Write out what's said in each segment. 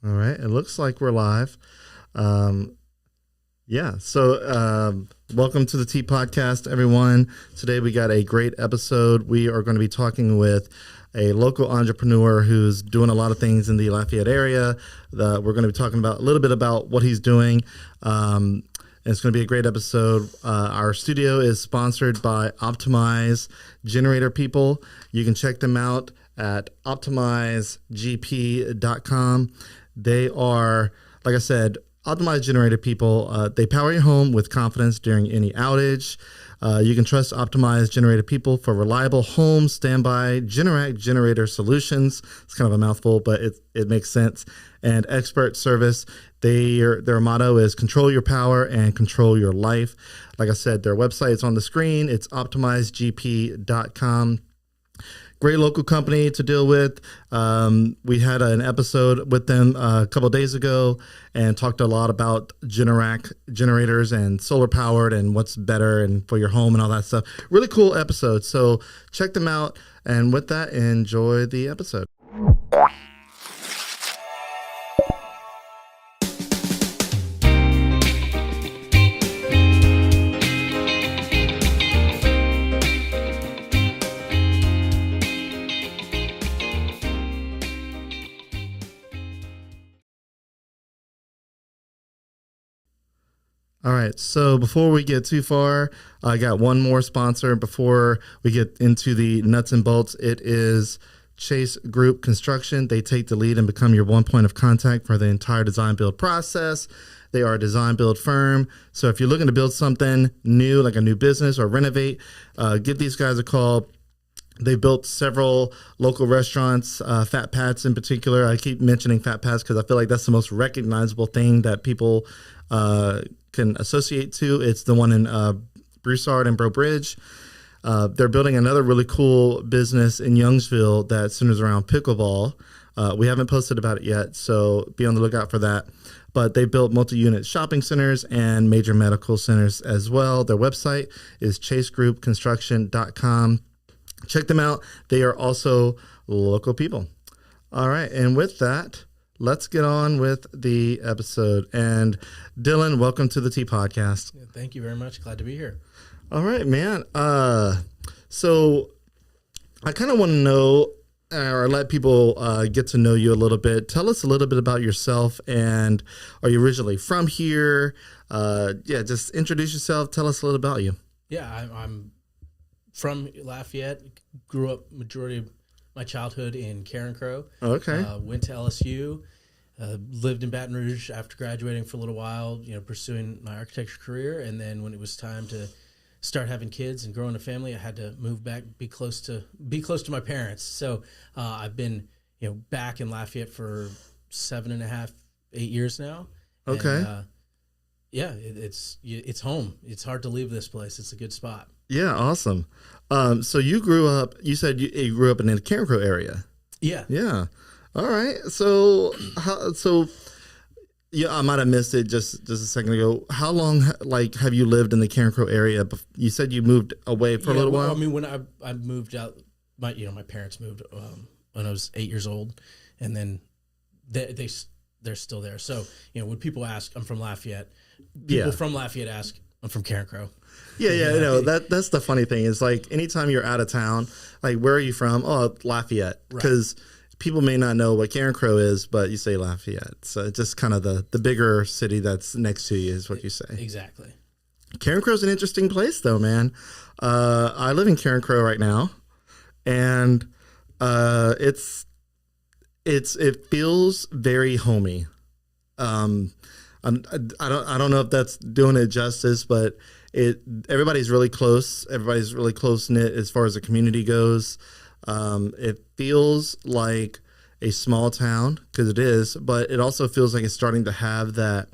All right. It looks like we're live. Um, welcome to the T Podcast, everyone. Today we got a great episode. We are going to be talking with a local entrepreneur who's doing a lot of things in the Lafayette area. We're going to be talking about a little bit about what he's doing. And it's going to be a great episode. Our studio is sponsored by Optimize Generator People. You can check them out at optimizegp.com. They are, like I said, Optimize Generator People. They power your home with confidence during any outage. You can trust Optimize Generator People for reliable home standby Generac generator solutions. It's kind of a mouthful, but it makes sense. And expert service. Their motto is control your power and control your life. Like I said, their website is on the screen. It's optimizegp.com. Great local company to deal with. We had an episode with them a couple of days ago and talked a lot about Generac generators and solar powered and what's better and for your home and all that stuff. Really cool episode. So check them out. And with that, enjoy the episode. All right, so before we get too far, I got one more sponsor before we get into the nuts and bolts. It is Chase Group Construction. They take the lead and become your one point of contact for the entire design build process. They are a design build firm. So if you're looking to build something new, like a new business or renovate, give these guys a call. They built several local restaurants, Fat Pat's in particular. I keep mentioning Fat Pat's because I feel like that's the most recognizable thing that people can associate to. It's the one in Broussard and Breaux Bridge. They're building another really cool business in Youngsville that centers around pickleball. We haven't posted about it yet, so be on the lookout for that. But they built multi-unit shopping centers and major medical centers as well. Their website is chasegroupconstruction.com. Check them out. They are also local people. All right, and with that, let's get on with the episode. And Dillon, welcome to the T Podcast. Yeah, thank you very much. Glad to be here. All right, man. So I kind of want to know or let people get to know you a little bit. Tell us a little bit about yourself. And are you originally from here? Just introduce yourself. Tell us a little about you. Yeah, I'm from Lafayette. Grew up majority of my childhood in Carencro. Okay. Went to LSU. Lived in Baton Rouge after graduating for a little while, pursuing my architecture career. And then when it was time to start having kids and growing a family, I had to move back, be close to my parents. So I've been, back in Lafayette for 7.5, 8 years now. Okay. And, it's home. It's hard to leave this place. It's a good spot. Yeah, awesome. So you said you grew up in the Carencro area. Yeah. Yeah. All right. So I might have missed it just a second ago. How long, have you lived in the Carencro area? You said you moved away for a little while. I mean, when I moved out, my parents moved when I was 8 years old, and then they're still there. So when people ask, I'm from Lafayette. People from Lafayette ask, I'm from Carencro. Yeah. That's the funny thing is anytime you're out of town, where are you from? Oh, Lafayette, because people may not know what Carencro is, but you say Lafayette. So it's just kind of the bigger city that's next to you is what you say. Exactly. Carencro's an interesting place though, man. I live in Carencro right now, and it feels very homey. I don't know if that's doing it justice, but everybody's really close. Everybody's really close knit as far as the community goes. It feels like a small town because it is, but it also feels like it's starting to have that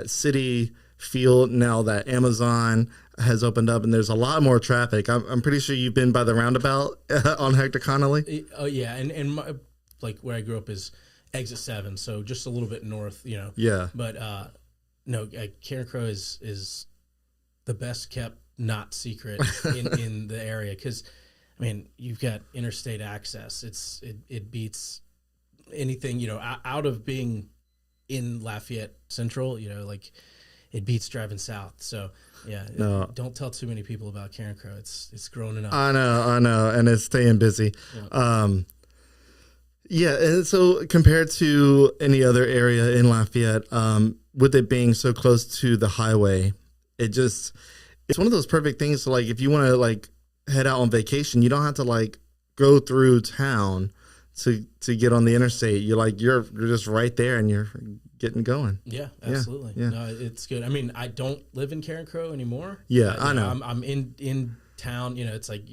city feel now that Amazon has opened up and there's a lot more traffic. I'm pretty sure you've been by the roundabout on Hector Connolly. Oh yeah, and my, where I grew up is exit 7, so just a little bit north, Yeah. But Carencro is the best kept not secret in the area because, I mean, you've got interstate access. It beats anything, out of being in Lafayette Central, like it beats driving south. So yeah, No. don't tell too many people about Carencro. It's grown enough. I know, and it's staying busy. Yeah. Yeah, and so compared to any other area in Lafayette, with it being so close to the highway, it's one of those perfect things. So like, if you want to like head out on vacation, you don't have to like go through town to get on the interstate. You're just right there and you're getting going. Yeah, absolutely. Yeah. No, it's good. I mean, I don't live in Carencro anymore. Yeah, I know. I'm in town. It's like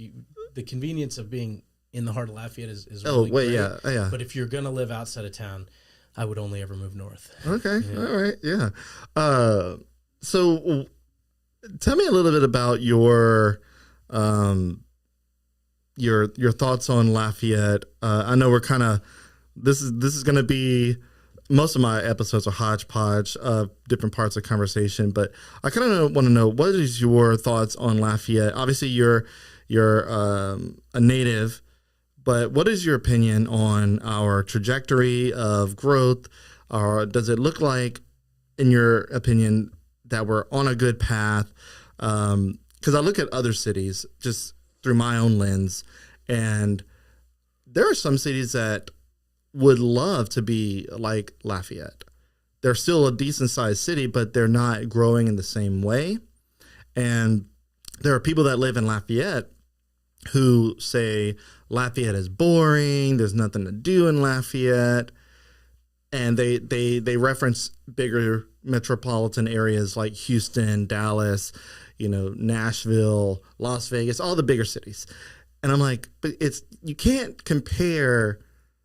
the convenience of being in the heart of Lafayette is really great. Yeah. But if you're gonna live outside of town, I would only ever move north. Okay, all right, yeah. So tell me a little bit about your thoughts on Lafayette. I know we're kind of this is going to be, most of my episodes are hodgepodge of different parts of conversation, but I kind of want to know, what is your thoughts on Lafayette? Obviously, you're a native, but what is your opinion on our trajectory of growth? Or does it look like, in your opinion, that we're on a good path? Because I look at other cities just through my own lens, and there are some cities that would love to be like Lafayette. They're still a decent sized city, but they're not growing in the same way. And there are people that live in Lafayette who say Lafayette is boring, there's nothing to do in Lafayette. And they reference bigger metropolitan areas like Houston, Dallas, Nashville, Las Vegas, all the bigger cities. And I'm like, but you can't compare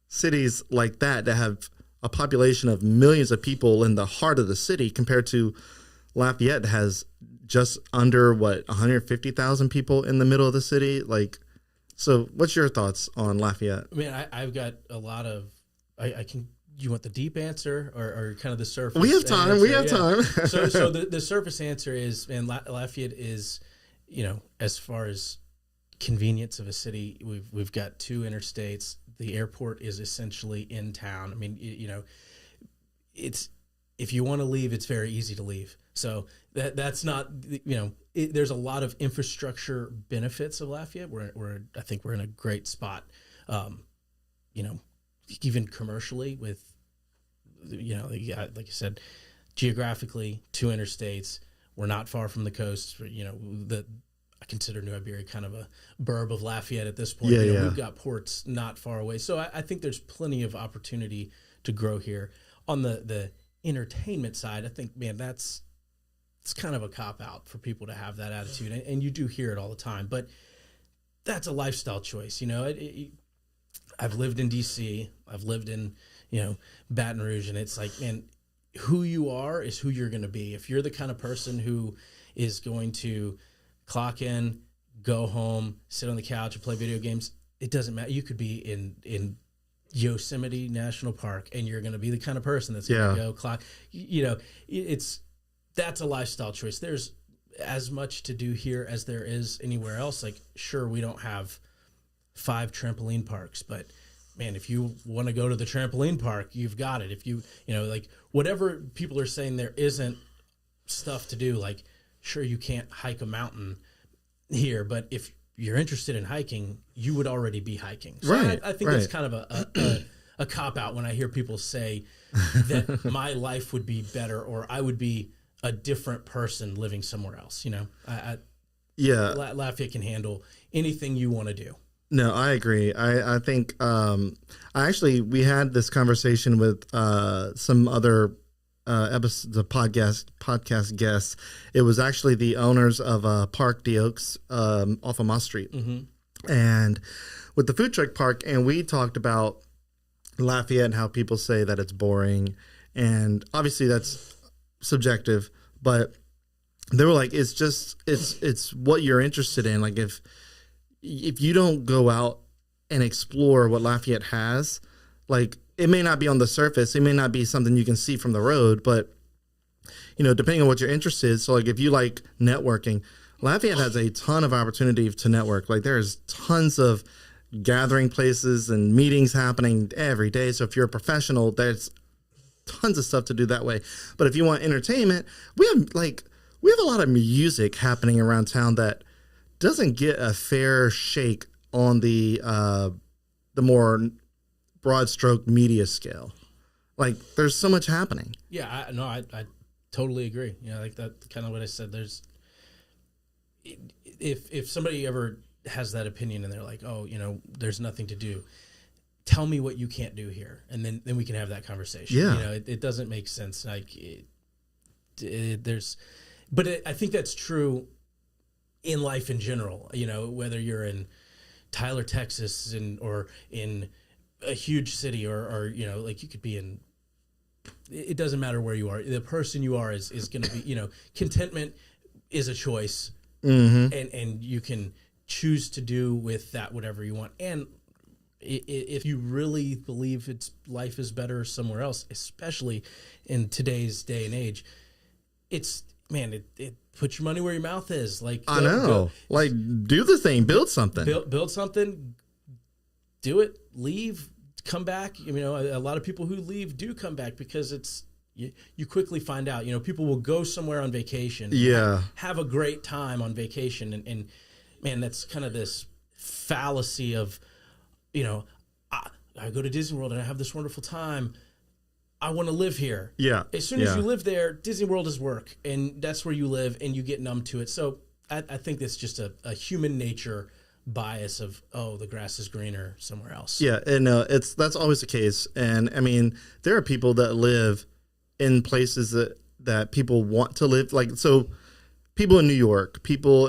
cities like that have a population of millions of people in the heart of the city compared to Lafayette that has just under 150,000 people in the middle of the city. Like, so what's your thoughts on Lafayette? I mean, I've got a lot of, I can, you want the deep answer or kind of the surface? We have time. Answer? We have time. So the surface answer is, man, Lafayette is, as far as convenience of a city, we've got 2 interstates. The airport is essentially in town. I mean, it's, if you want to leave, it's very easy to leave. So that's not, there's a lot of infrastructure benefits of Lafayette. I think we're in a great spot. Even commercially with, like you said, geographically, 2 interstates. We're not far from the coast. I consider New Iberia kind of a burb of Lafayette at this point. Yeah. We've got ports not far away. So I think there's plenty of opportunity to grow here. On the entertainment side, I think, man, it's kind of a cop-out for people to have that attitude. And you do hear it all the time. But that's a lifestyle choice. I've lived in D.C. I've lived in, Baton Rouge. And it's like, man, who you are is who you're going to be. If you're the kind of person who is going to clock in, go home, sit on the couch and play video games, it doesn't matter. You could be in Yosemite National Park and you're going to be the kind of person that's going to go clock. That's a lifestyle choice. There's as much to do here as there is anywhere else. Like, sure, we don't have 5 trampoline parks, but man, if you want to go to the trampoline park, you've got it. If like whatever people are saying, there isn't stuff to do. Like, sure, you can't hike a mountain here, but if you're interested in hiking, you would already be hiking. So right. I think that's kind of a cop out when I hear people say that my life would be better or I would be a different person living somewhere else. Lafayette can handle anything you want to do. No, I agree. I think we had this conversation with some other episodes of podcast guests. It was actually the owners of Park de Oaks off of Moss Street, and with the food truck park. And we talked about Lafayette and how people say that it's boring, and obviously that's subjective. But they were like, it's what you're interested in. Like if you don't go out and explore what Lafayette has, like it may not be on the surface, it may not be something you can see from the road, but depending on what your interest is. So like if you like networking, Lafayette has a ton of opportunity to network. Like there's tons of gathering places and meetings happening every day. So if you're a professional, there's tons of stuff to do that way. But if you want entertainment, we have a lot of music happening around town that doesn't get a fair shake on the more broad stroke media scale. Like, there's so much happening. Yeah, I totally agree. You know, like that kind of what I said. There's if somebody ever has that opinion and they're like, oh, you know, there's nothing to do, tell me what you can't do here, and then we can have that conversation. Yeah, you know, it doesn't make sense. Like, I think that's true in life in general. You know, whether you're in Tyler, Texas, or in a huge city, or you know, like you could be in. It doesn't matter where you are. The person you are is going to be. You know, contentment is a choice, and you can choose to do with that whatever you want. And if you really believe life is better somewhere else, especially in today's day and age, it puts your money where your mouth is. Like, I know, like, do the thing, build something, build something, do it, leave, come back. You know, a lot of people who leave do come back because you quickly find out. You know, people will go somewhere on vacation, have a great time on vacation, and man, that's kind of this fallacy of, you know, I go to Disney World and I have this wonderful time. I want to live here. Yeah. As soon as you live there, Disney World is work, and that's where you live, and you get numb to it. So I think that's just a human nature bias of, oh, the grass is greener somewhere else. Yeah, and that's always the case. And I mean, there are people that live in places that people want to live. Like, so people in New York,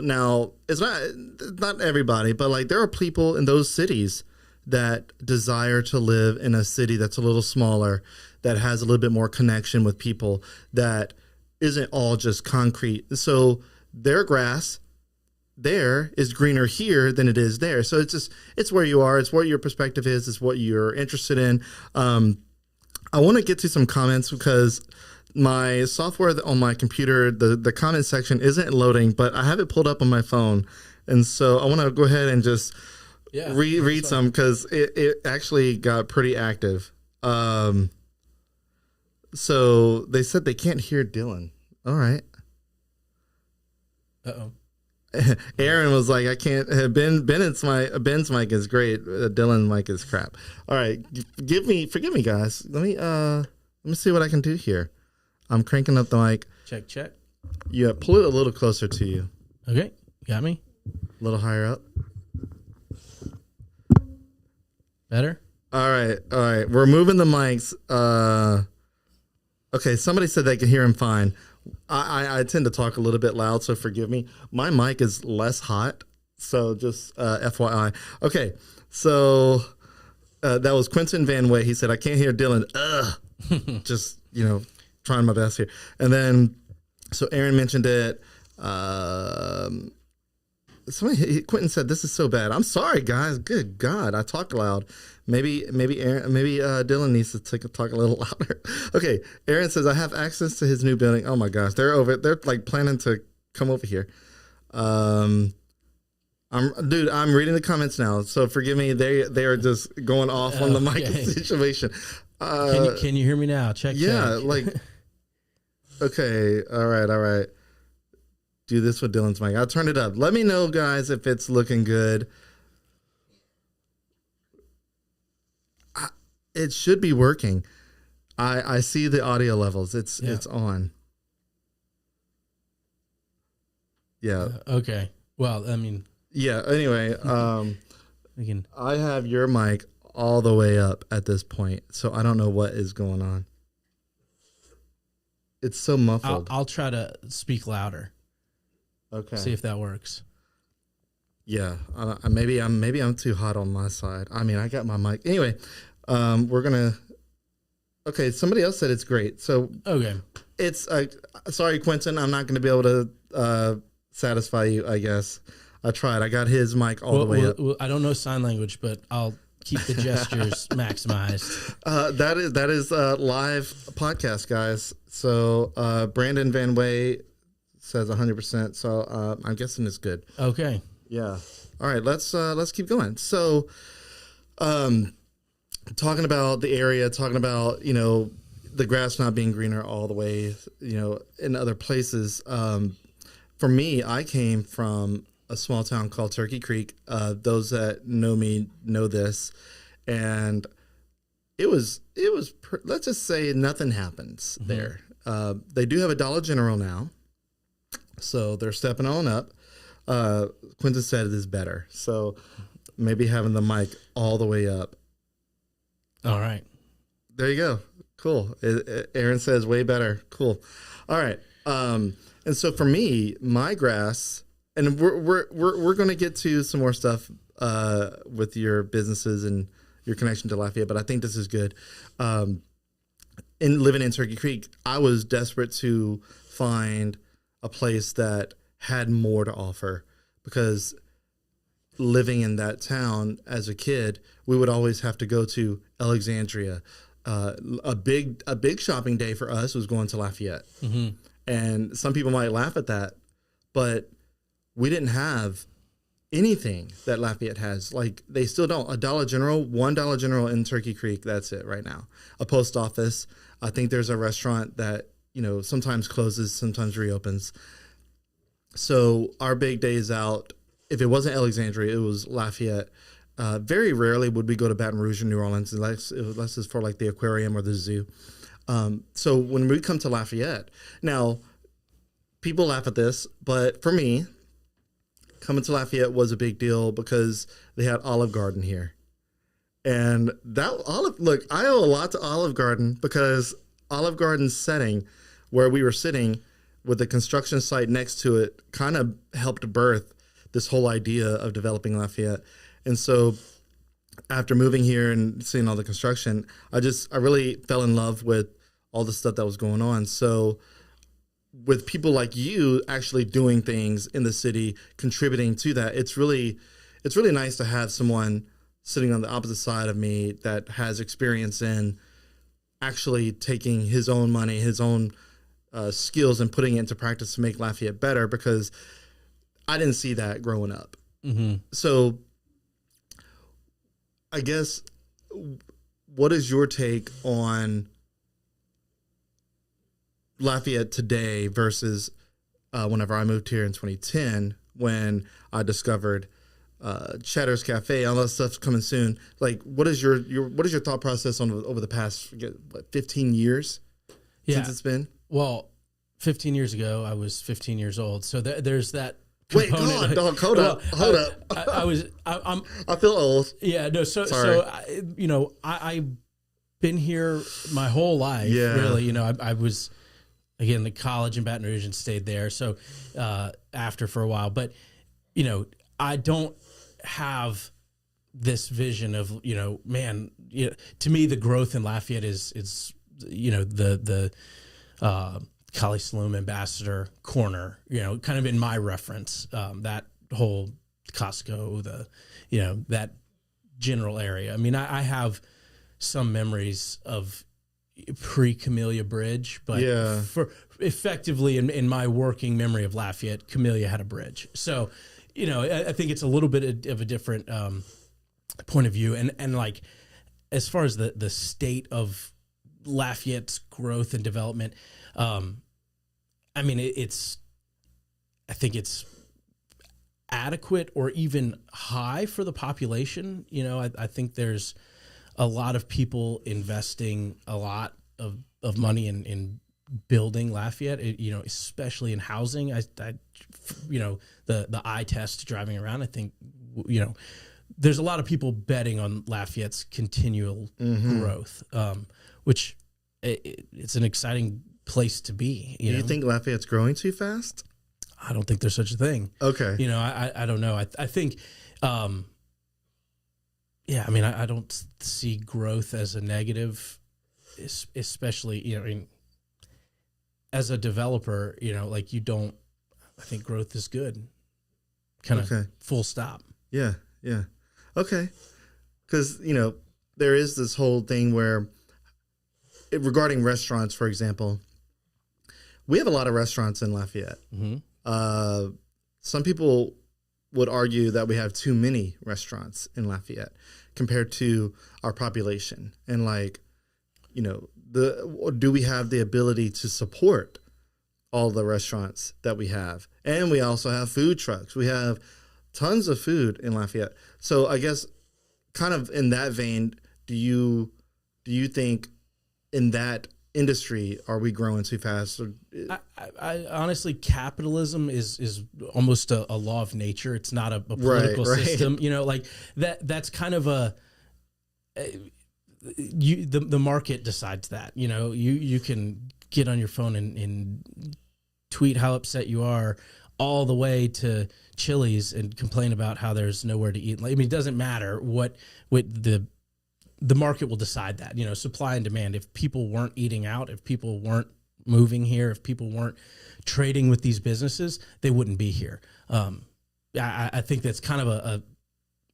now it's not everybody, but like there are people in those cities that desire to live in a city that's a little smaller, that has a little bit more connection with people, that isn't all just concrete. So their grass there is greener here than it is there. So it's where you are. It's what your perspective is. It's what you're interested in. I want to get to some comments because my software on my computer, the comment section isn't loading, but I have it pulled up on my phone. And so I want to go ahead and just read some because it actually got pretty active. So they said they can't hear Dillon. All right. Uh-oh. Aaron was like, I can't. Ben's mic is great. Dillon's mic is crap. All right. Forgive me, guys. Let me see what I can do here. I'm cranking up the mic. Check. Yeah, pull it a little closer to you. Okay. Got me? A little higher up. Better? All right. We're moving the mics. Okay, somebody said they can hear him fine. I tend to talk a little bit loud, so forgive me. My mic is less hot, so just FYI. Okay, so that was Quentin Van Way. He said, I can't hear Dillon. Just, trying my best here. And then, so Aaron mentioned it. Quentin said, this is so bad. I'm sorry, guys. Good God, I talk loud. Maybe Dillon needs to talk a little louder. Okay, Aaron says, I have access to his new building. Oh my gosh, they're like planning to come over here. I'm reading the comments now, so forgive me. They are just going off on the mic situation. Can you hear me now? Check. Like, okay, all right. Do this with Dillon's mic. I'll turn it up. Let me know, guys, if it's looking good. It should be working. I see the audio levels. It's on. Yeah. Okay. Well, I mean. Yeah. Anyway, I have your mic all the way up at this point, so I don't know what is going on. It's so muffled. I'll try to speak louder. Okay. See if that works. Yeah. Maybe I'm too hot on my side. I mean, I got my mic. Anyway, we're gonna. Okay. Somebody else said it's great. So okay. It's sorry, Quentin. I'm not going to be able to satisfy you. I guess I tried. I got his mic all the way up. I don't know sign language, but I'll keep the gestures maximized. That is live podcast, guys. So Brandon Van Way says 100%. So I'm guessing it's good. Okay. Yeah. All right, let's keep going. So, talking about the area, talking about, the grass not being greener all the way, in other places. For me, I came from a small town called Turkey Creek. Those that know me know this, and it was. Let's just say nothing happens there. They do have a Dollar General now, so they're stepping on up. Quentin said it is better, so maybe having the mic all the way up. All right, there you go. Cool. Aaron says way better. Cool. All right. And so for me, my grass, and we're going to get to some more stuff with your businesses and your connection to Lafayette, but I think this is good. In living in Turkey Creek, I was desperate to find a place that had more to offer, because living in that town as a kid, we would always have to go to Alexandria. A big shopping day for us was going to Lafayette. And some people might laugh at that, but we didn't have anything that Lafayette has. Like, they still don't. A Dollar General, $1 General in Turkey Creek, that's it right now. A post office. I think there's a restaurant that, sometimes closes, sometimes reopens. So our big days out, if it wasn't Alexandria, it was Lafayette. Very rarely would we go to Baton Rouge or New Orleans, unless it's for like the aquarium or the zoo. So when we come to Lafayette, now people laugh at this, but for me, coming to Lafayette was a big deal because they had Olive Garden here. And I owe a lot to Olive Garden, because Olive Garden's setting where we were sitting with the construction site next to it kind of helped birth this whole idea of developing Lafayette. And so after moving here and seeing all the construction, I really fell in love with all the stuff that was going on. So with people like you actually doing things in the city, contributing to that, it's really nice to have someone sitting on the opposite side of me that has experience in actually taking his own money, his own skills, and putting it into practice to make Lafayette better, because I didn't see that growing up. So I guess, what is your take on Lafayette today versus whenever I moved here in 2010, when I discovered Chatter's Cafe, all that stuff's coming soon. Like, what is your thought process on over the past 15 years since it's been? Well, 15 years ago, I was 15 years old. So there's that. Wait, dog, hold up. I feel old. Yeah, no. So I've been here my whole life. Yeah. Really, I was, again, the college in Baton Rouge and stayed there. So after for a while, but I don't have this vision of man. To me, the growth in Lafayette is the Kali Saloom Ambassador corner, kind of in my reference, that whole Costco, that general area. I mean, I have some memories of pre-Camellia Bridge, but for effectively in my working memory of Lafayette, Camellia had a bridge. So, I think it's a little bit of a different point of view. And like, as far as the state of Lafayette's growth and development, I mean, I think it's adequate or even high for the population. I think there's a lot of people investing a lot of money in building Lafayette, especially in housing. The eye test driving around, I think, there's a lot of people betting on Lafayette's continual growth, which it's an exciting place to be. Do you think Lafayette's growing too fast? I don't think there's such a thing. Okay. I don't know. I think, I mean, I don't see growth as a negative, especially, as a developer, I think growth is good. Kind of full stop. Yeah. Yeah. Okay. Because, there is this whole thing where, regarding restaurants, for example, we have a lot of restaurants in Lafayette. Some people would argue that we have too many restaurants in Lafayette compared to our population. And like, do we have the ability to support all the restaurants that we have? And we also have food trucks. We have tons of food in Lafayette. So I guess kind of in that vein, do you think in that industry, are we growing too fast? I honestly, capitalism is almost a law of nature. It's not a political system. Like that's kind of the market decides that. You can get on your phone and tweet how upset you are all the way to Chili's and complain about how there's nowhere to eat. I mean, it doesn't matter what the market will decide that, supply and demand. If people weren't eating out, if people weren't moving here, if people weren't trading with these businesses, they wouldn't be here. I think that's kind of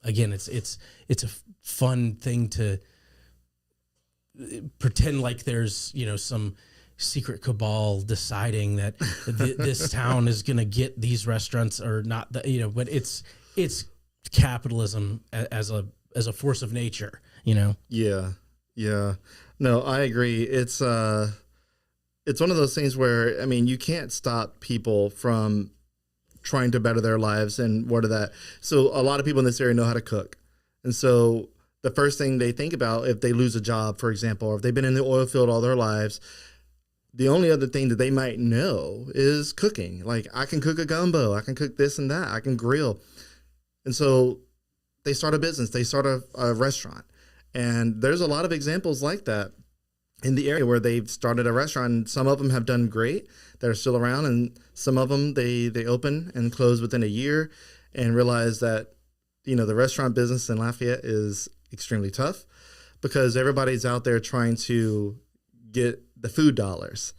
again, it's a fun thing to pretend like there's, some secret cabal deciding that this town is going to get these restaurants or not, but it's capitalism as a force of nature. Yeah. No, I agree. It's one of those things where, I mean, you can't stop people from trying to better their lives and what are that. So a lot of people in this area know how to cook. And so the first thing they think about if they lose a job, for example, or if they've been in the oil field all their lives, the only other thing that they might know is cooking. Like, I can cook a gumbo, I can cook this and that, I can grill. And so they start a business, they start a restaurant. And there's a lot of examples like that in the area where they've started a restaurant. And some of them have done great, that are still around. And some of them, they open and close within a year and realize that, the restaurant business in Lafayette is extremely tough because everybody's out there trying to get the food dollars.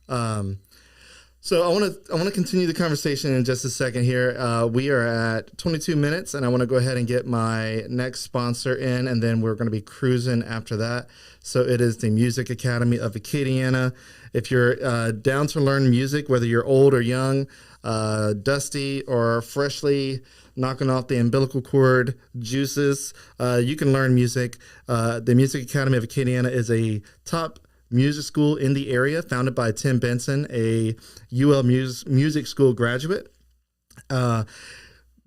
So I want to continue the conversation in just a second here. We are at 22 minutes, and I want to go ahead and get my next sponsor in, and then we're going to be cruising after that. So it is the Music Academy of Acadiana. If you're down to learn music, whether you're old or young, dusty or freshly knocking off the umbilical cord juices, you can learn music. The Music Academy of Acadiana is a top music school in the area, founded by Tim Benson, a UL music school graduate.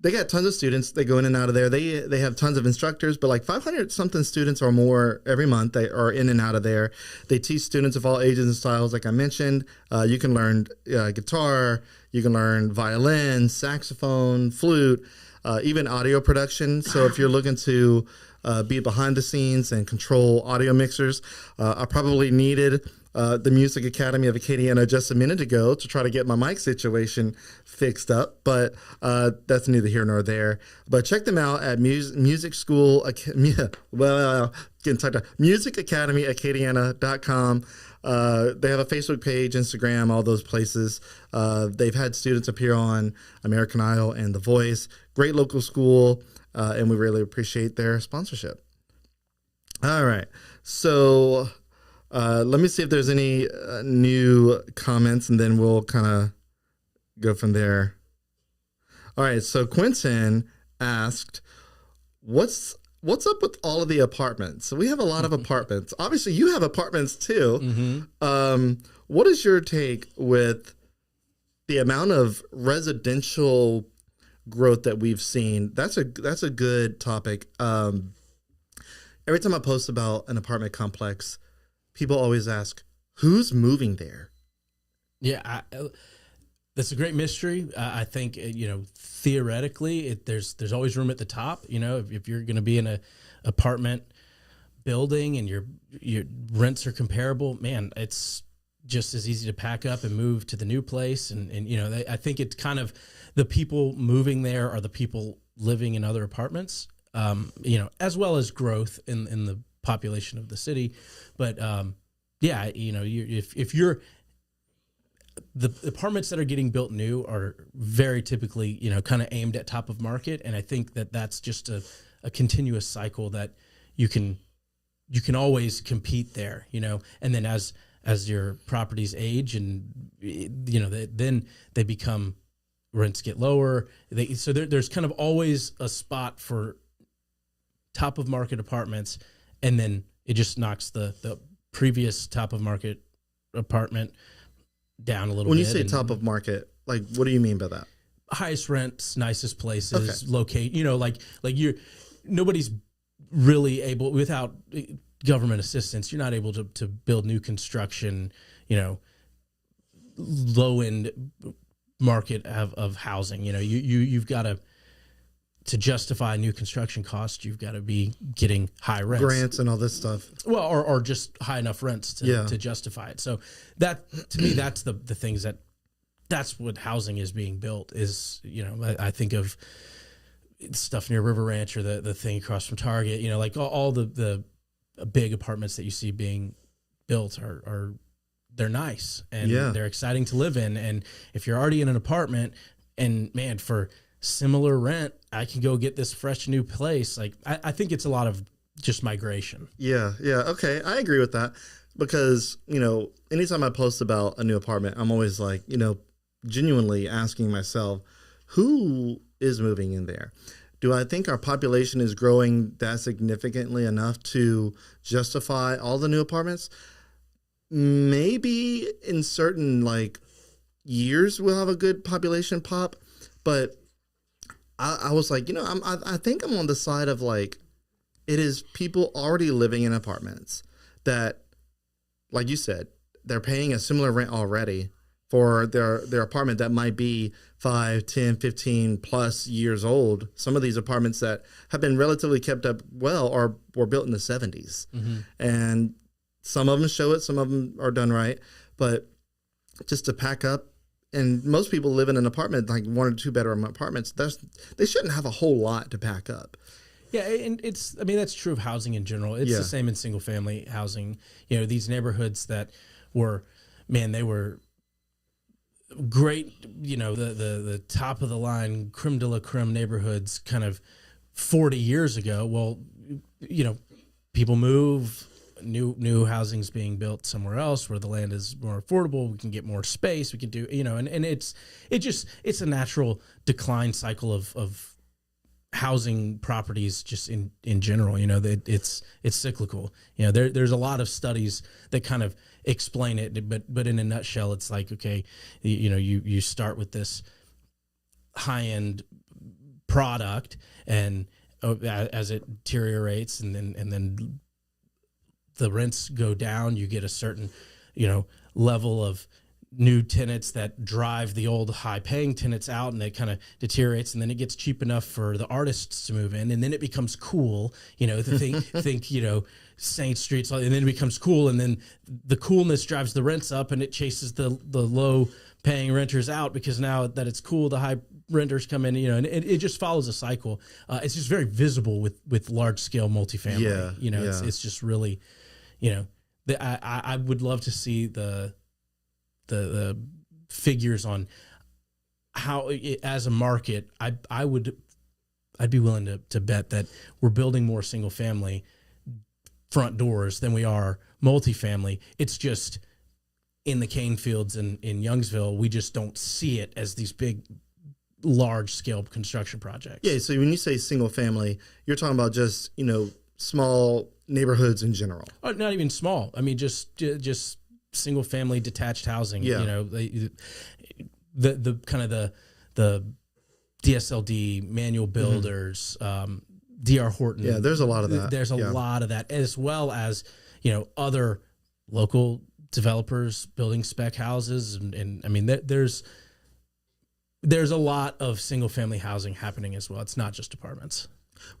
They got tons of students. They go in and out of there. They have tons of instructors, but like 500 something students or more every month. They are in and out of there. They teach students of all ages and styles. Like I mentioned, you can learn guitar, you can learn violin, saxophone, flute, even audio production. So if you're looking to be behind the scenes and control audio mixers, I probably needed the Music Academy of Acadiana just a minute ago to try to get my mic situation fixed up, but that's neither here nor there. But check them out at musicacademyacadiana.com. They have a Facebook page, Instagram, all those places. They've had students appear on American Idol and The Voice. Great local school, and we really appreciate their sponsorship. All right, so let me see if there's any new comments, and then we'll kind of go from there. All right, so Quentin asked, what's up with all of the apartments? So we have a lot of apartments. Obviously, you have apartments too. Mm-hmm. What is your take with the amount of residential growth that we've seen? That's a good topic. Every time I post about an apartment complex, people always ask, who's moving there? Yeah, that's a great mystery. I think, theoretically, there's always room at the top. If you're going to be in an apartment building and your rents are comparable, man, it's just as easy to pack up and move to the new place. And I think it's kind of the people moving there are the people living in other apartments, as well as growth in the population of the city. But if you're the apartments that are getting built new are very typically, kind of aimed at top of market. And I think that that's just a continuous cycle that you can always compete there, and then as your properties age and, then they become rents get lower. So there's kind of always a spot for top of market apartments, and then it just knocks the previous top of market apartment down a little bit. When you say top of market, like, what do you mean by that? Highest rents, nicest places, locate, nobody's really able, without government assistance, you're not able to build new construction, low end market of housing. You've got to justify new construction costs, you've got to be getting high rents, grants and all this stuff. Well, or just high enough rents to justify it. So that, to me, that's the things that's what housing is being built is, I think of stuff near River Ranch or the thing across from Target, like all the big apartments that you see being built are they're nice and they're exciting to live in. And if you're already in an apartment and man, for similar rent, I can go get this fresh new place. Like I think it's a lot of just migration. Yeah. Okay. I agree with that because, anytime I post about a new apartment, I'm always like, genuinely asking myself, who is moving in there? Do I think our population is growing that significantly enough to justify all the new apartments? Maybe in certain years we'll have a good population pop, but I was like, I think I'm on the side of it is people already living in apartments that, like you said, they're paying a similar rent already for their apartment that might be 5, 10, 15 plus years old. Some of these apartments that have been relatively kept up well were built in the 70s. Mm-hmm. And some of them show it, some of them are done right. But just to pack up, and most people live in an apartment, like 1 or 2 bedroom apartments, they shouldn't have a whole lot to pack up. Yeah, and that's true of housing in general. It's the same in single family housing. These neighborhoods that were, they were great, the top of the line creme de la creme neighborhoods kind of 40 years ago. Well, people move, new housing's being built somewhere else where the land is more affordable. We can get more space. We can do, and it's a natural decline cycle of housing properties just in general. It's cyclical. There's a lot of studies that kind of explain it, but in a nutshell, it's like, okay, you start with this high end product, and as it deteriorates, and then the rents go down, you get a certain level of new tenants that drive the old high paying tenants out, and it kind of deteriorates, and then it gets cheap enough for the artists to move in, and then it becomes cool, to think Saint Streets, and then it becomes cool, and then the coolness drives the rents up, and it chases the low paying renters out, because now that it's cool, the high renters come in, and it just follows a cycle. It's just very visible with large scale multifamily. It's just really, I would love to see the figures on how as a market, I'd be willing to bet that we're building more single family front doors than we are multifamily. It's just in the cane fields in Youngsville, we just don't see it as these big, large scale construction projects. Yeah. So when you say single family, you're talking about just, small neighborhoods in general. Oh, not even small. I mean, just single family detached housing. Yeah. The kind of the DSLD manual builders, D.R. Horton. Yeah, there's a lot of that. There's a lot of that, as well as other local developers building spec houses, and I mean there's a lot of single family housing happening as well. It's not just apartments.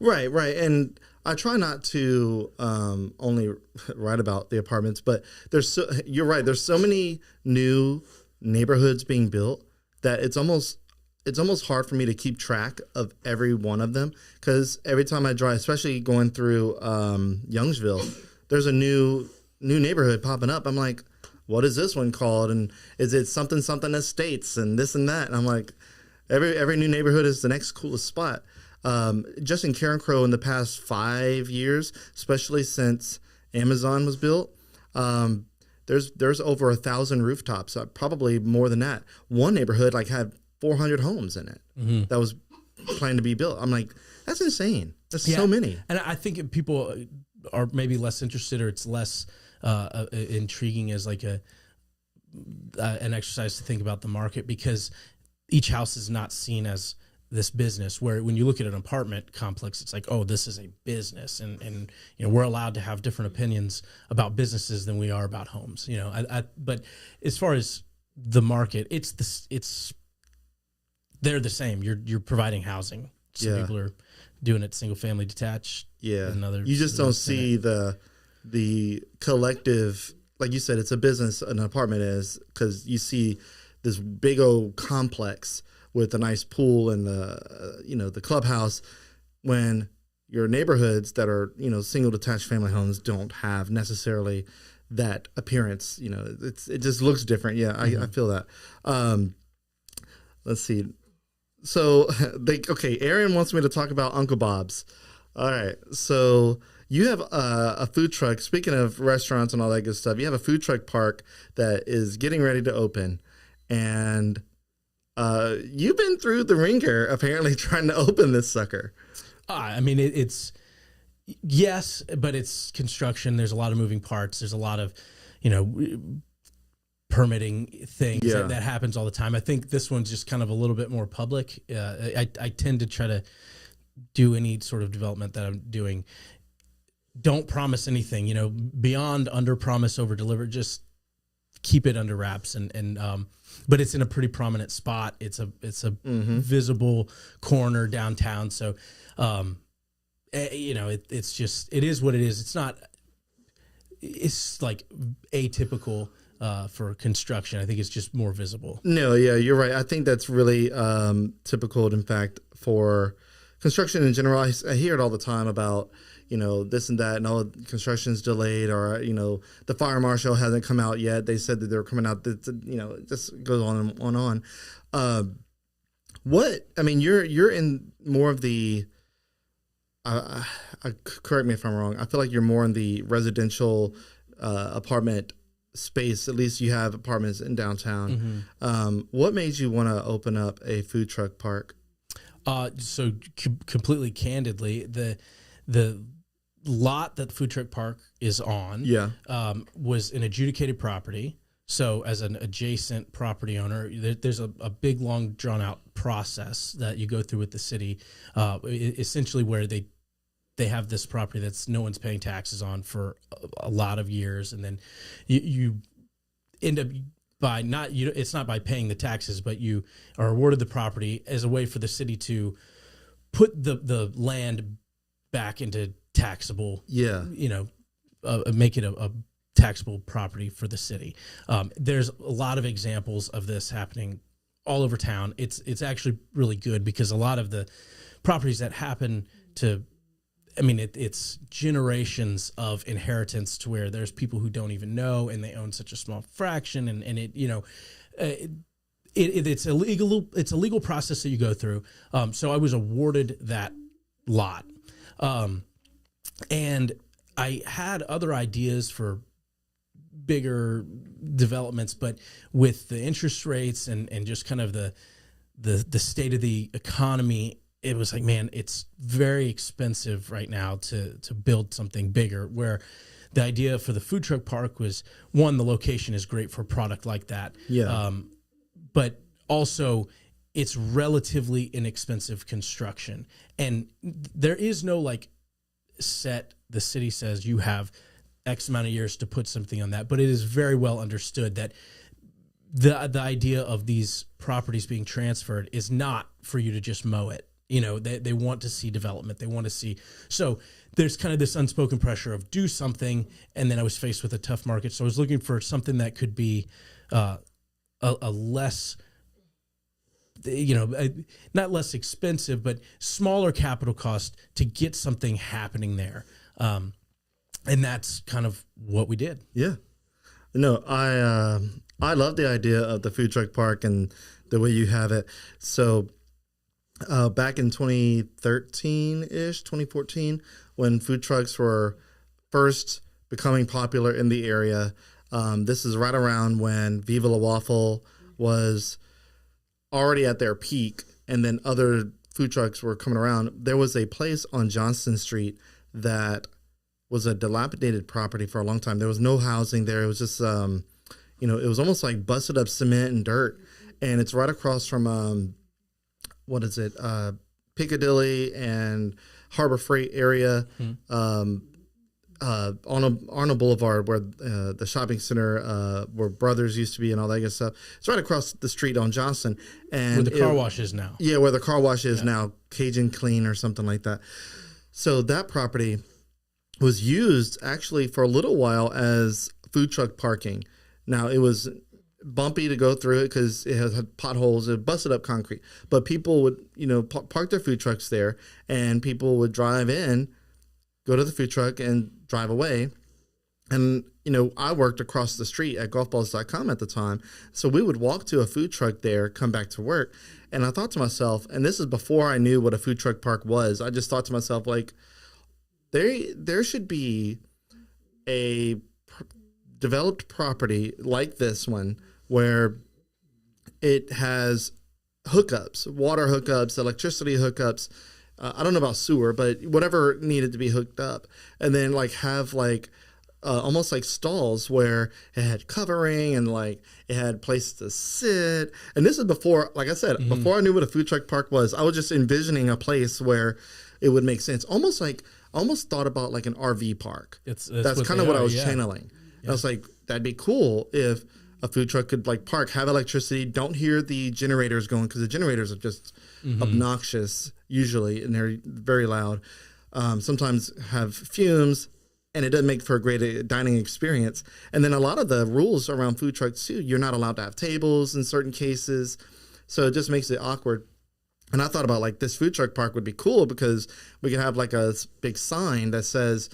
Right. And I try not to only write about the apartments, but you're right. There's so many new neighborhoods being built that it's almost hard for me to keep track of every one of them, because every time I drive, especially going through Youngsville, there's a new neighborhood popping up. I'm like, what is this one called? And is it something estates and this and that? And I'm like, every new neighborhood is the next coolest spot. Just in Karen Crow in the past 5 years, especially since Amazon was built, there's over 1,000 rooftops, probably more than that. One neighborhood had 400 homes in it that was planned to be built. I'm like, that's insane. That's so many. And I think if people are maybe less interested, or it's less intriguing as like an exercise to think about the market, because each house is not seen as this business, where when you look at an apartment complex, it's like, oh, this is a business, and we're allowed to have different opinions about businesses than we are about homes. But as far as the market, it's they're the same. You're providing housing. Some people are doing it single family detached. Yeah, and others, you just don't see the collective, like you said, it's a business. An apartment is, because you see this big old complex with a nice pool and the clubhouse, when your neighborhoods that are, single detached family homes don't have necessarily that appearance. It just looks different. Yeah, I feel that. Let's see. So Aaron wants me to talk about Uncle Bob's. All right. So you have a food truck. Speaking of restaurants and all that good stuff, you have a food truck park that is getting ready to open, and you've been through the ringer, apparently, trying to open this sucker. I mean, it's yes, but it's construction. There's a lot of moving parts. There's a lot of, permitting things that happens all the time. I think this one's just kind of a little bit more public. I tend to try to do any sort of development that I'm doing. Don't promise anything, beyond under promise, over deliver. Just keep it under wraps, but it's in a pretty prominent spot. It's a visible corner downtown. So, it's just, it is what it is. It's like atypical for construction. I think it's just more visible. No, yeah, you're right. I think that's really typical, in fact, for construction in general. I hear it all the time about, this and that, and all construction's delayed, or, the fire marshal hasn't come out yet. They said that they were coming out. It just goes on and on. You're in more of the, correct me if I'm wrong, I feel like you're more in the residential apartment space. At least you have apartments in downtown. What made you want to open up a food truck park? So completely candidly, the lot that the food truck park is on was an adjudicated property. So as an adjacent property owner, there's a big, long, drawn-out process that you go through with the city, essentially where they have this property that's no one's paying taxes on for a lot of years, and then you end up by it's not by paying the taxes, but you are awarded the property as a way for the city to put the land back into taxable, make it a taxable property for the city. There's a lot of examples of this happening all over town. It's actually really good, because a lot of the properties that happen to, it's generations of inheritance, to where there's people who don't even know, and they own such a small fraction, and it's a legal process that you go through. So I was awarded that lot. And I had other ideas for bigger developments, but with the interest rates and just kind of the state of the economy, it was like, man, it's very expensive right now to build something bigger, where the idea for the food truck park was, one, the location is great for a product like that. But also it's relatively inexpensive construction, and there is no set, the city says you have X amount of years to put something on that, but it is very well understood that the idea of these properties being transferred is not for you to just mow it. They want to see development. They want to see. So there's kind of this unspoken pressure of do something. And then I was faced with a tough market. So I was looking for something that could be a less, not less expensive, but smaller capital cost to get something happening there. And that's kind of what we did. Yeah. No, I love the idea of the food truck park and the way you have it. So back in 2013-ish, 2014, when food trucks were first becoming popular in the area, this is right around when Viva La Waffle was already at their peak, and then other food trucks were coming around. There was a place on Johnston Street that was a dilapidated property for a long time. There was no housing there. It was just, it was almost like busted up cement and dirt. And it's right across from, Piccadilly and Harbor Freight area, on Arnold Boulevard, where the shopping center, where Brothers used to be and all that good stuff. It's right across the street on Johnston. And where the car wash is now. Yeah, where the car wash is now, Cajun Clean or something like that. So that property was used actually for a little while as food truck parking. Now, it was bumpy to go through it because it had potholes, it busted up concrete. But people would, park their food trucks there, and people would drive in, go to the food truck, and drive away. And, I worked across the street at golfballs.com at the time. So we would walk to a food truck there, come back to work. And I thought to myself, and this is before I knew what a food truck park was, I just thought to myself, like, there should be a developed property like this one where it has hookups, water hookups, electricity hookups. I don't know about sewer, but whatever needed to be hooked up. And then have almost like stalls where it had covering and it had places to sit. And this is before, like I said, before I knew what a food truck park was. I was just envisioning a place where it would make sense. Almost thought about like an RV park. That's kind of what I was channeling. Yeah. I was like, that'd be cool if a food truck could park, have electricity, don't hear the generators going, because the generators are just obnoxious usually, and they're very loud. Sometimes have fumes, and it doesn't make for a great dining experience. And then a lot of the rules around food trucks too, you're not allowed to have tables in certain cases, so it just makes it awkward. And I thought about this food truck park would be cool because we could have a big sign that says,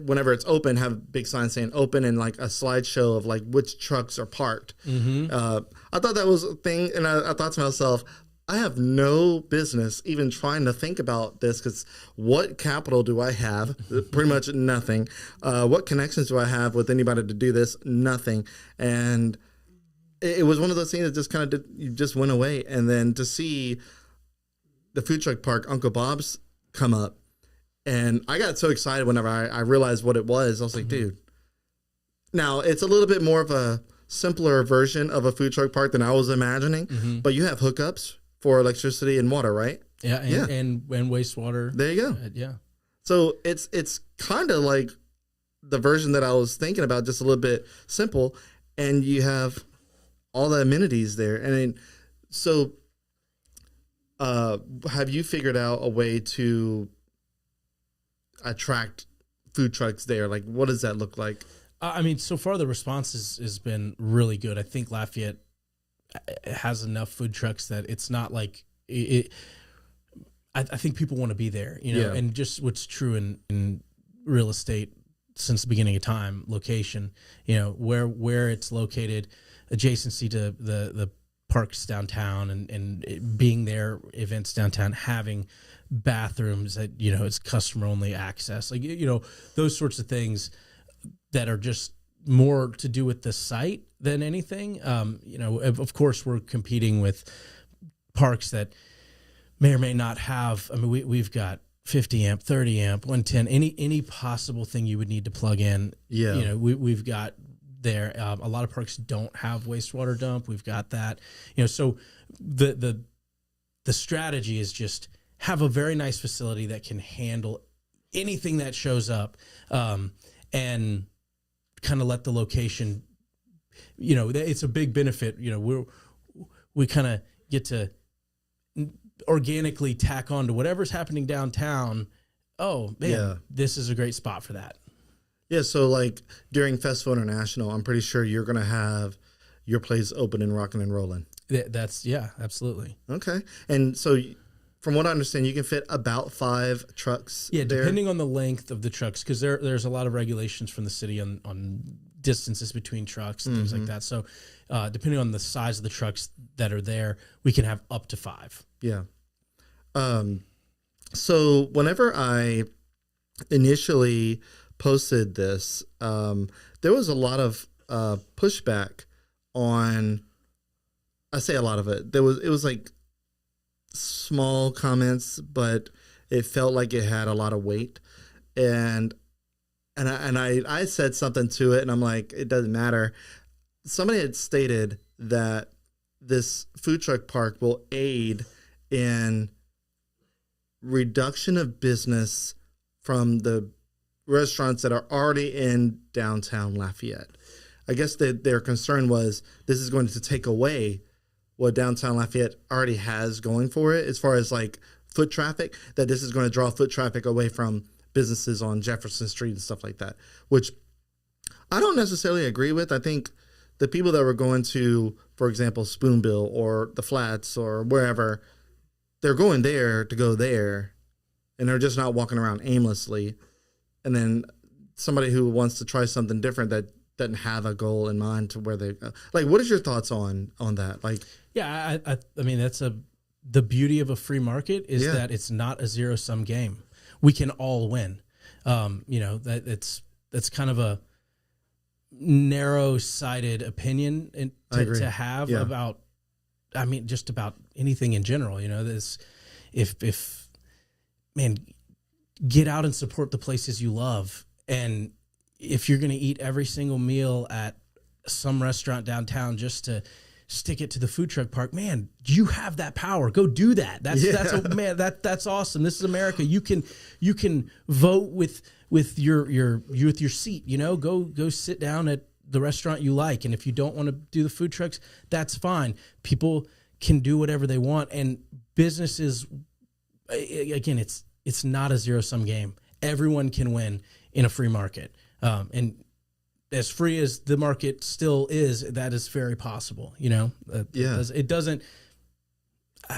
whenever it's open, have a big sign saying open, and a slideshow of which trucks are parked. I thought that was a thing. And I thought to myself, I have no business even trying to think about this, because what capital do I have? Pretty much nothing. What connections do I have with anybody to do this? Nothing. And it was one of those things that just kind of just went away. And then to see the food truck park, Uncle Bob's, come up, and I got so excited whenever I realized what it was. I was like, dude, now it's a little bit more of a simpler version of a food truck park than I was imagining, but you have hookups for electricity and water, right? Yeah. And wastewater. There you go. Yeah. So it's kind of like the version that I was thinking about, just a little bit simple, and you have all the amenities there. And so have you figured out a way to attract food trucks there? What does that look like? So far the response has been really good. I think Lafayette has enough food trucks that it's not like it. I think people want to be there, and just what's true in real estate since the beginning of time, location, where it's located, adjacency to the parks downtown, and being there, events downtown, having bathrooms that, it's customer only access, those sorts of things that are just more to do with the site than anything. Of course we're competing with parks that may or may not have, we've got 50 amp, 30 amp, 110, any possible thing you would need to plug in. Yeah. We've got there. A lot of parks don't have wastewater dump. We've got that, so the strategy is just have a very nice facility that can handle anything that shows up, and kind of let the location, it's a big benefit. We kind of get to organically tack on to whatever's happening downtown. Oh man, This is a great spot for that. Yeah. So during Festival International, I'm pretty sure you're going to have your place open and rocking and rolling. That's absolutely. Okay. And so from what I understand, you can fit about 5 trucks. Yeah, depending on the length of the trucks, because there's a lot of regulations from the city on distances between trucks and things like that. So depending on the size of the trucks that are there, we can have up to 5. Yeah. So whenever I initially posted this, there was a lot of pushback on I say a lot of it. It was like small comments, but it felt like it had a lot of weight. And I said something to it, and I'm like, it doesn't matter. Somebody had stated that this food truck park will aid in reduction of business from the restaurants that are already in downtown Lafayette. I guess their concern was this is going to take away what downtown Lafayette already has going for it as far as like foot traffic, that this is going to draw foot traffic away from businesses on Jefferson Street and stuff like that, which I don't necessarily agree with. I think the people that were going to, for example, Spoonbill or the Flats or wherever, they're going there to go there, and they're just not walking around aimlessly. And then somebody who wants to try something different that doesn't have a goal in mind to where they go. Like, what is your thoughts on that? Like, yeah, I mean, the beauty of a free market is that it's not a zero-sum game. We can all win. That it's kind of a narrow-sighted opinion to have about, I mean, just about anything in general. This, if man, get out and support the places you love. And if you're going to eat every single meal at some restaurant downtown just to stick it to the food truck park, man, you have that power. Go do that. That's awesome. This is America. You can vote with your seat. Go sit down at the restaurant you like. And if you don't want to do the food trucks, that's fine. People can do whatever they want. And businesses, again, it's not a zero-sum game. Everyone can win in a free market. And as free as the market still is, that is very possible. It doesn't.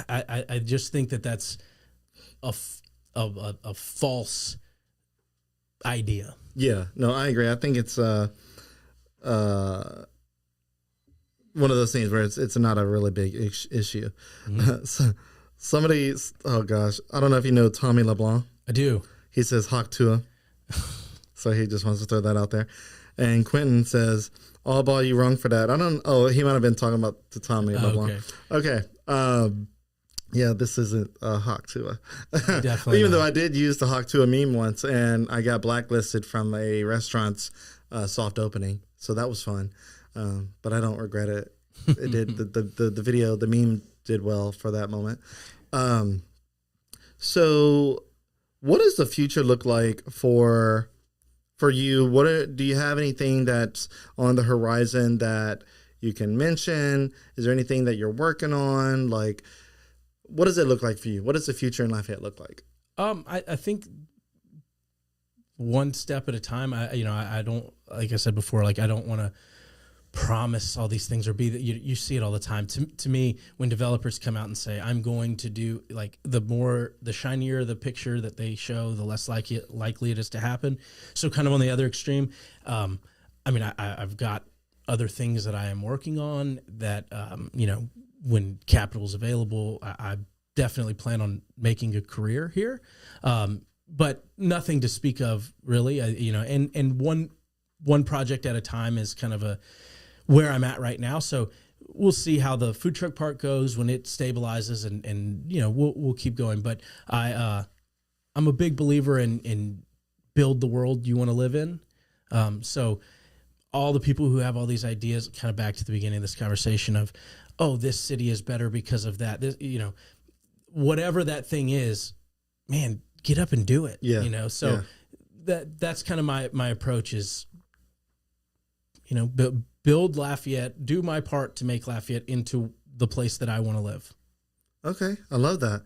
I just think that's a false idea. Yeah, no, I agree. I think it's one of those things where it's not a really big issue. Mm-hmm. So somebody, oh gosh, I don't know if you know Tommy LeBlanc. I do. He says Hawk Tua. So he just wants to throw that out there. And Quentin says, "All ball, you wrong for that." I don't. Oh, he might have been talking about to Tommy LeBlanc. Okay. Yeah, this isn't Hawk Tua. Definitely. Even though I did use the Hawk Tua meme once, and I got blacklisted from a restaurant's soft opening, so that was fun. But I don't regret it. It did the video, the meme did well for that moment. So, what does the future look like for you? Do you have anything that's on the horizon that you can mention? Is there anything that you're working on? Like, what does it look like for you? What does the future in Lafayette look like? I think one step at a time. I don't, like I said before, like I don't want to promise all these things or be that you see it all the time. To me, when developers come out and say, I'm going to do, like, the shinier the picture that they show, the less likely it is to happen. So kind of on the other extreme, I've got other things that I am working on that, when capital is available, I definitely plan on making a career here. But nothing to speak of really, and one project at a time is kind of where I'm at right now. So we'll see how the food truck park goes when it stabilizes, and we'll keep going. But I'm a big believer in build the world you want to live in. So all the people who have all these ideas, kind of back to the beginning of this conversation of, oh, this city is better because of that. This, whatever that thing is, man, get up and do it. Yeah. So that's kind of my approach is, build Lafayette, do my part to make Lafayette into the place that I want to live. Okay. I love that.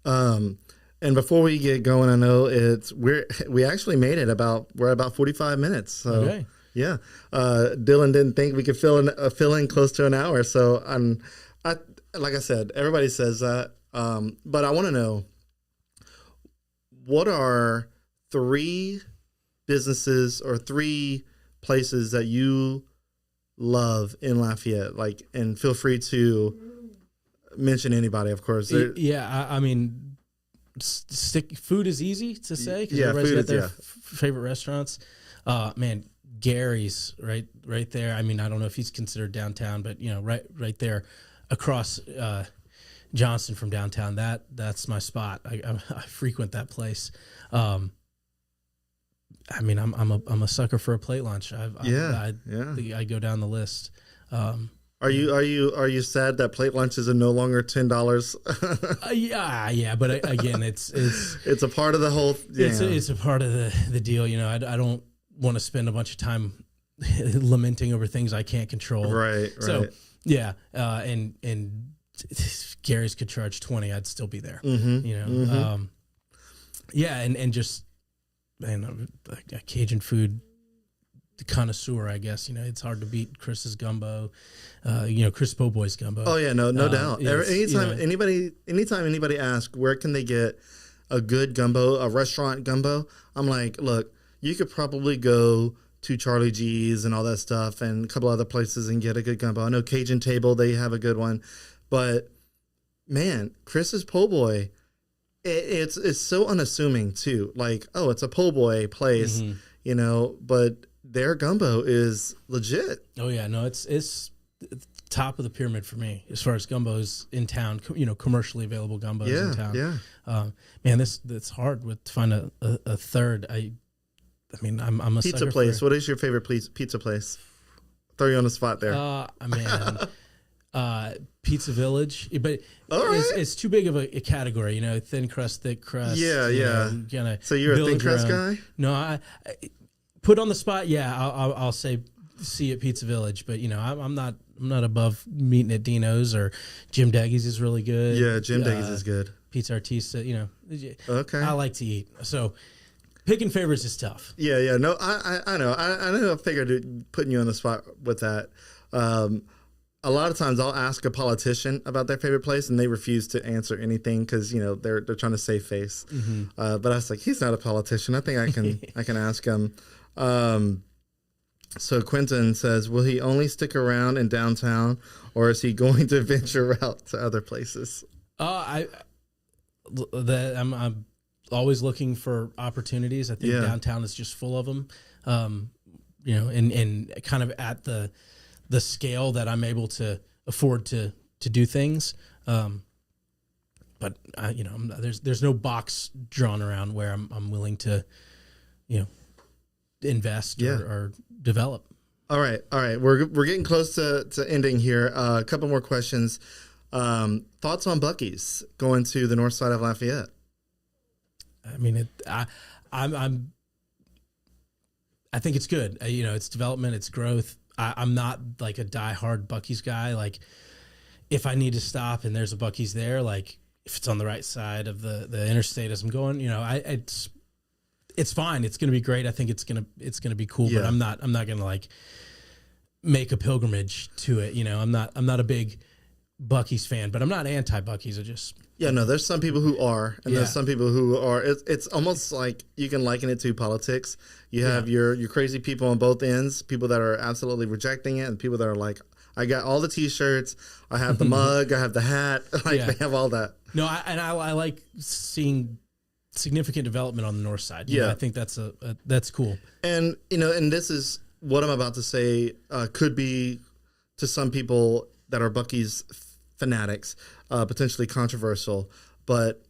And before we get going, I know we actually made it we're about 45 minutes. So okay. Yeah. Dillon didn't think we could fill in close to an hour. So like I said, everybody says that. But I want to know, what are 3 businesses or 3 places that you love in Lafayette? And feel free to mention anybody, of course. I mean, food is easy to say because everybody's got their favorite restaurants. Man, Gary's right there. I mean, I don't know if he's considered downtown, but right there. across Johnston from downtown. That's my spot. I frequent that place. I mean, I'm a sucker for a plate lunch. I go down the list. Are you sad that plate lunches are no longer $10? Yeah, but again, it's a part of the whole. Yeah. It's a part of the deal. You know, I don't want to spend a bunch of time lamenting over things I can't control. Right. So yeah, and if Gary's could charge 20, I'd still be there. Mm-hmm. You know, yeah, and just man, a Cajun food connoisseur, I guess. You know, it's hard to beat Chris's gumbo. Chris Po'boy's gumbo. Oh yeah, no doubt. Anytime anytime anybody asks where can they get a good gumbo, a restaurant gumbo, I'm like, look, you could probably go to Charlie G's and all that stuff and a couple other places and get a good gumbo. I know Cajun Table, they have a good one, but man, Chris's Po' Boy, it's so unassuming too. Like, oh, it's a po' boy place, but their gumbo is legit. Oh yeah, no, it's top of the pyramid for me as far as gumbos in town. Commercially available gumbos in town. Yeah. Man, it's hard to find a third. I mean, I'm a pizza place. What is your favorite pizza place? Throw you on the spot there. Pizza Village, but it's too big of a category. You know, thin crust, thick crust. Yeah. So you're a thin crust guy? No, I put on the spot. Yeah, I'll say see at Pizza Village, but I'm not above meeting at Dino's or Jim Deggy's is really good. Yeah, Jim Deggy's is good. Pizza Artista. Okay. I like to eat, so picking favorites is tough. Yeah. No, I know. I know. I figured putting you on the spot with that. A lot of times I'll ask a politician about their favorite place and they refuse to answer anything because they're trying to save face. Mm-hmm. But I was like, he's not a politician. I think I can ask him. So Quentin says, will he only stick around in downtown or is he going to venture out to other places? I'm always looking for opportunities. I think downtown is just full of them. And kind of at the scale that I'm able to afford to do things. But there's no box drawn around where I'm willing to, invest or develop. All right. We're getting close to ending here. A couple more questions. Thoughts on Buc-ee's going to the north side of Lafayette? I mean, I think it's good. It's development, it's growth. I'm not like a diehard Buc-ee's guy. Like, if I need to stop and there's a Buc-ee's there, like if it's on the right side of the interstate as I'm going, it's fine. It's going to be great. I think it's going to be cool. Yeah. But I'm not going to like make a pilgrimage to it. I'm not a big Buc-ee's fan, but I'm not anti Buc-ee's. There's some people who are, and there's some people who are. It's almost like you can liken it to politics. You have your crazy people on both ends, people that are absolutely rejecting it, and people that are like, I got all the T-shirts, I have the mug, I have the hat, they have all that. No, I like seeing significant development on the north side. I think that's that's cool. And and this is what I'm about to say could be to some people that are Buc-ee's fanatics, potentially controversial, but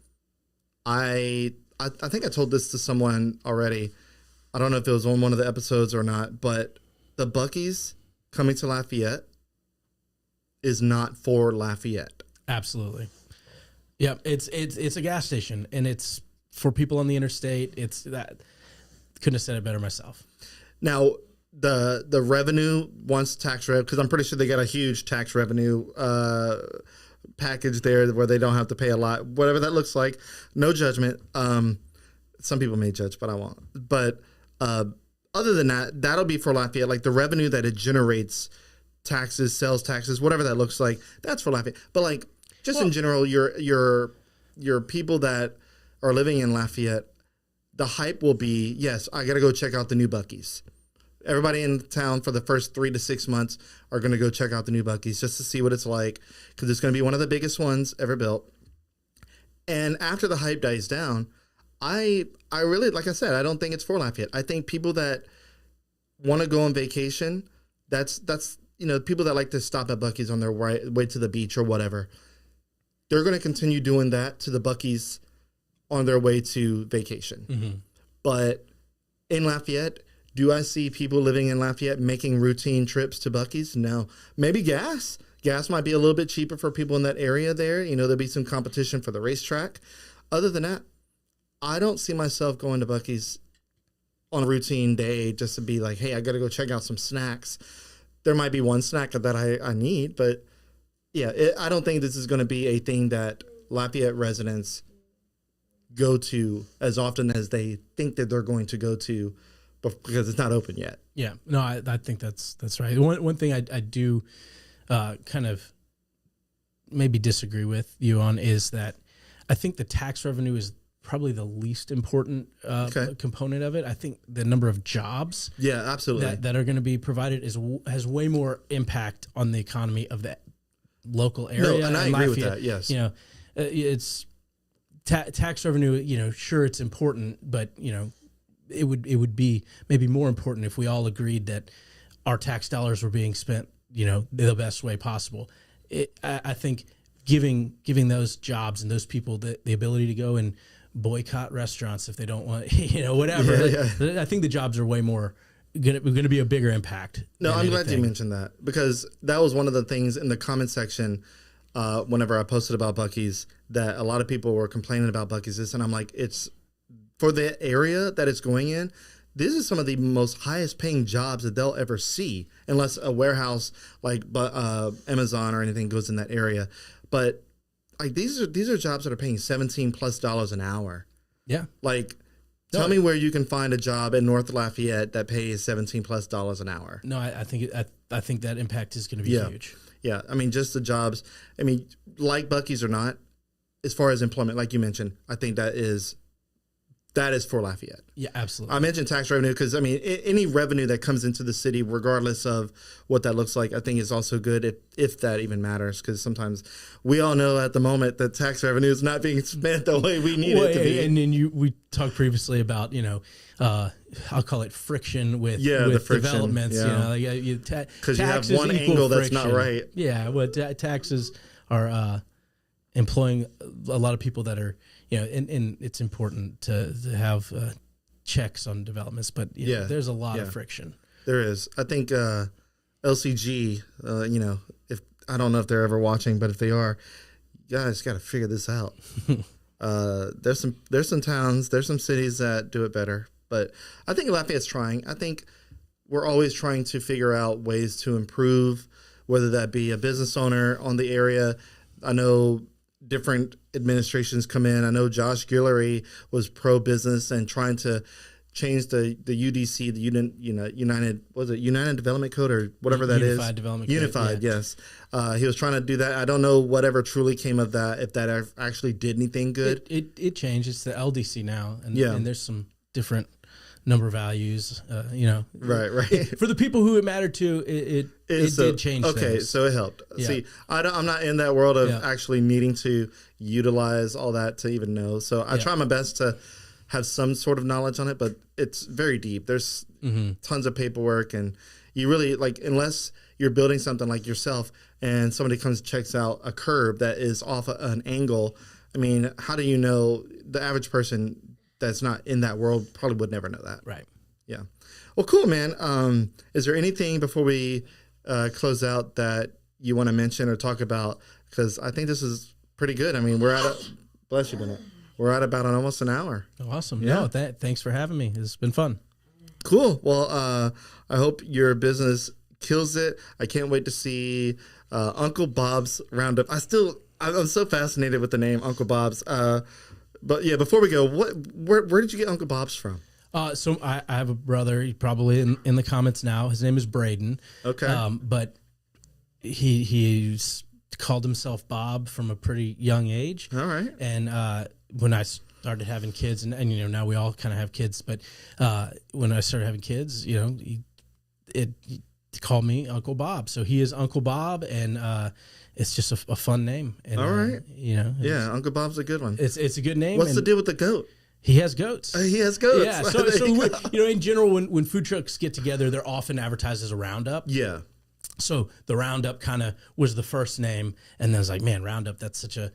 I think I told this to someone already. I don't know if it was on one of the episodes or not, but the Buc-ee's coming to Lafayette is not for Lafayette. Absolutely. Yep. It's a gas station and it's for people on the interstate. It's that couldn't have said it better myself. Now, the revenue once tax rev, because I'm pretty sure they got a huge tax revenue package there where they don't have to pay a lot, whatever that looks like. No judgment. Some people may judge, but I won't. But other than that, that'll be for Lafayette. Like the revenue that it generates, taxes, sales taxes, whatever that looks like, that's for Lafayette. But like just in general, your people that are living in Lafayette, the hype will be, yes, I got to go check out the new Buc-ee's. Everybody in town for the first 3 to 6 months are going to go check out the new Buc-ee's just to see what it's like, because it's going to be one of the biggest ones ever built. And after the hype dies down, I really, like I said, I don't think it's for Lafayette. I think people that want to go on vacation, that's people that like to stop at Buc-ee's on their way to the beach or whatever, they're going to continue doing that to the Buc-ee's on their way to vacation. Mm-hmm. But in Lafayette, do I see people living in Lafayette making routine trips to Buc-ee's? No. Maybe gas. Gas might be a little bit cheaper for people in that area there. There'll be some competition for the racetrack. Other than that, I don't see myself going to Buc-ee's on a routine day just to be like, hey, I got to go check out some snacks. There might be one snack that I need, but yeah, I don't think this is going to be a thing that Lafayette residents go to as often as they think that they're going to go to because it's not open yet. Yeah, no, I think that's right. One thing I do kind of maybe disagree with you on is that I think the tax revenue is probably the least important component of it. I think the number of jobs absolutely that are going to be provided has way more impact on the economy of the local area. No, and I agree with that, yes. It's tax revenue, sure, it's important, but, it would be maybe more important if we all agreed that our tax dollars were being spent, the best way possible. I think giving those jobs and those people the ability to go and boycott restaurants if they don't want, whatever. Yeah. I think the jobs are way more going to be a bigger impact. No, I'm glad you mentioned that because that was one of the things in the comment section whenever I posted about Buc-ee's that a lot of people were complaining about Buc-ee's. And I'm like, it's for the area that it's going in. This is some of the most highest paying jobs that they'll ever see, unless a warehouse like Amazon or anything goes in that area. But like these are jobs that are paying $17+ an hour. Yeah. Like, tell me where you can find a job in North Lafayette that pays $17+ an hour. No, I think that impact is going to be huge. Yeah. I mean, just the jobs. I mean, like Buc-ee's or not, as far as employment, like you mentioned, I think that is for Lafayette. Yeah, absolutely. I mentioned tax revenue because, I mean, any revenue that comes into the city, regardless of what that looks like, I think is also good if that even matters, because sometimes we all know at the moment that tax revenue is not being spent the way we need it to be. And then we talked previously about, I'll call it friction with developments. Yeah. Because you have one angle that's not right. Yeah, taxes are employing a lot of people that are, and it's important to have checks on developments, but there's a lot of friction. There is. I think LCG, if I don't know if they're ever watching, but if they are, you guys got to figure this out. There's some towns, there's some cities that do it better, but I think Lafayette's trying. I think we're always trying to figure out ways to improve, whether that be a business owner on the area. I know different administrations come in. I know Josh Guillory was pro-business and trying to change the UDC, the United Development Code or whatever that is. Unified Development Code. Unified, yes. He was trying to do that. I don't know whatever truly came of that, if that actually did anything good. It changed. It's the LDC now, and there's some different number values, Right. For the people who it mattered to, it did change okay, things. so it helped. Yeah. See, I'm not in that world of actually needing to utilize all that to even know. So I try my best to have some sort of knowledge on it, but it's very deep. There's tons of paperwork, and you really, unless you're building something like yourself and somebody comes and checks out a curb that is off an angle, I mean, how do you know? The average person that's not in that world probably would never know that. Right. Yeah. Well, cool, man. Is there anything before we close out that you want to mention or talk about? Because I think this is pretty good. I mean, bless you, Bennett. We're at about almost an hour. Oh, awesome. Yeah. No, thanks for having me. It's been fun. Cool. Well, I hope your business kills it. I can't wait to see Uncle Bob's Roundup. I'm so fascinated with the name Uncle Bob's. But yeah, before we go, where did you get Uncle Bob's from? So I have a brother. He's probably in the comments now. His name is Braden. Okay. But he's called himself Bob from a pretty young age. All right. And when I started having kids, and now we all kind of have kids, but when I started having kids, he called me Uncle Bob. So he is Uncle Bob, and it's just a fun name. And, all right. Yeah, Uncle Bob's a good one. It's a good name. What's the deal with the goat? He has goats. He has goats. Yeah. So in general, when food trucks get together, they're often advertised as a roundup. Yeah. So the Roundup kind of was the first name, and then I was like, man, Roundup, that's such a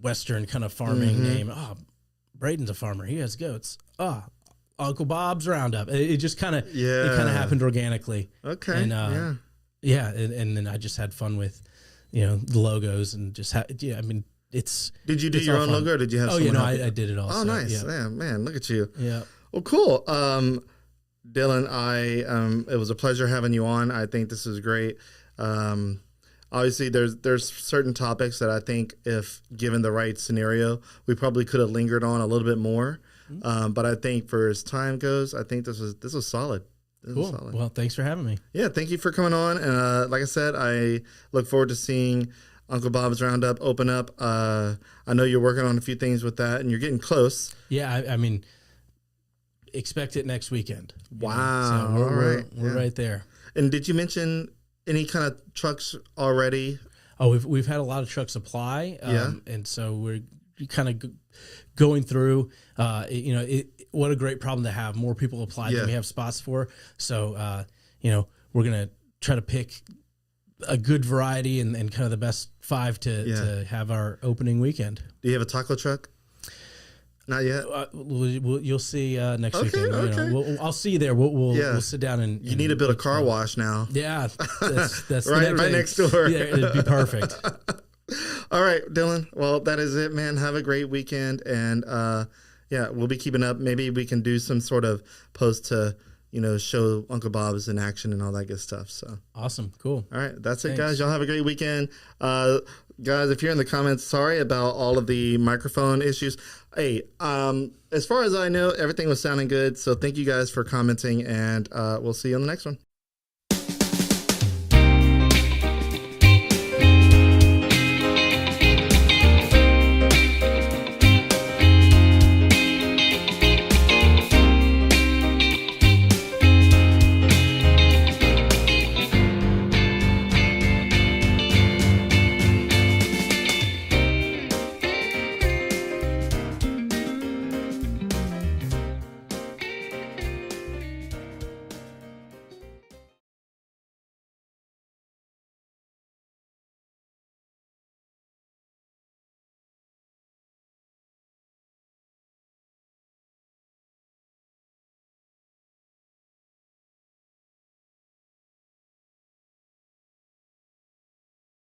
Western kind of farming name. Oh, Braden's a farmer. He has goats. Oh, Uncle Bob's Roundup. It just kind of happened organically. Okay. And and then I just had fun with, the logos and just I mean, it's. Did you do your own logo, or did you have? Oh, I did it all. Oh, nice. Yeah, man, look at you. Yeah. Well, cool. Dillon, it was a pleasure having you on. I think this is great. Obviously, there's certain topics that I think, if given the right scenario, we probably could have lingered on a little bit more. But I think for as time goes, I think this was solid. Cool. Solid. Well, thanks for having me. Yeah, thank you for coming on. And like I said, I look forward to seeing Uncle Bob's Roundup open up. I know you're working on a few things with that, and you're getting close. Yeah, I mean, expect it next weekend. Wow. So we're right there. And did you mention any kind of trucks already? Oh, we've had a lot of trucks apply. And so we're kind of going through, what a great problem to have. More people apply than we have spots for. So, we're going to try to pick a good variety and kind of the best 5 to have our opening weekend. Do you have a taco truck? Not yet. You'll see next weekend. Okay. I'll see you there. We'll sit down and. You need to build a car wash now. Yeah, that's right next door. Yeah, it'd be perfect. All right, Dillon. Well, that is it, man. Have a great weekend, and we'll be keeping up. Maybe we can do some sort of post to show Uncle Bob's in action and all that good stuff. So awesome, cool. All right, that's it, guys. Y'all have a great weekend. Guys, if you're in the comments, sorry about all of the microphone issues. Hey, as far as I know, everything was sounding good. So thank you guys for commenting, and we'll see you on the next one.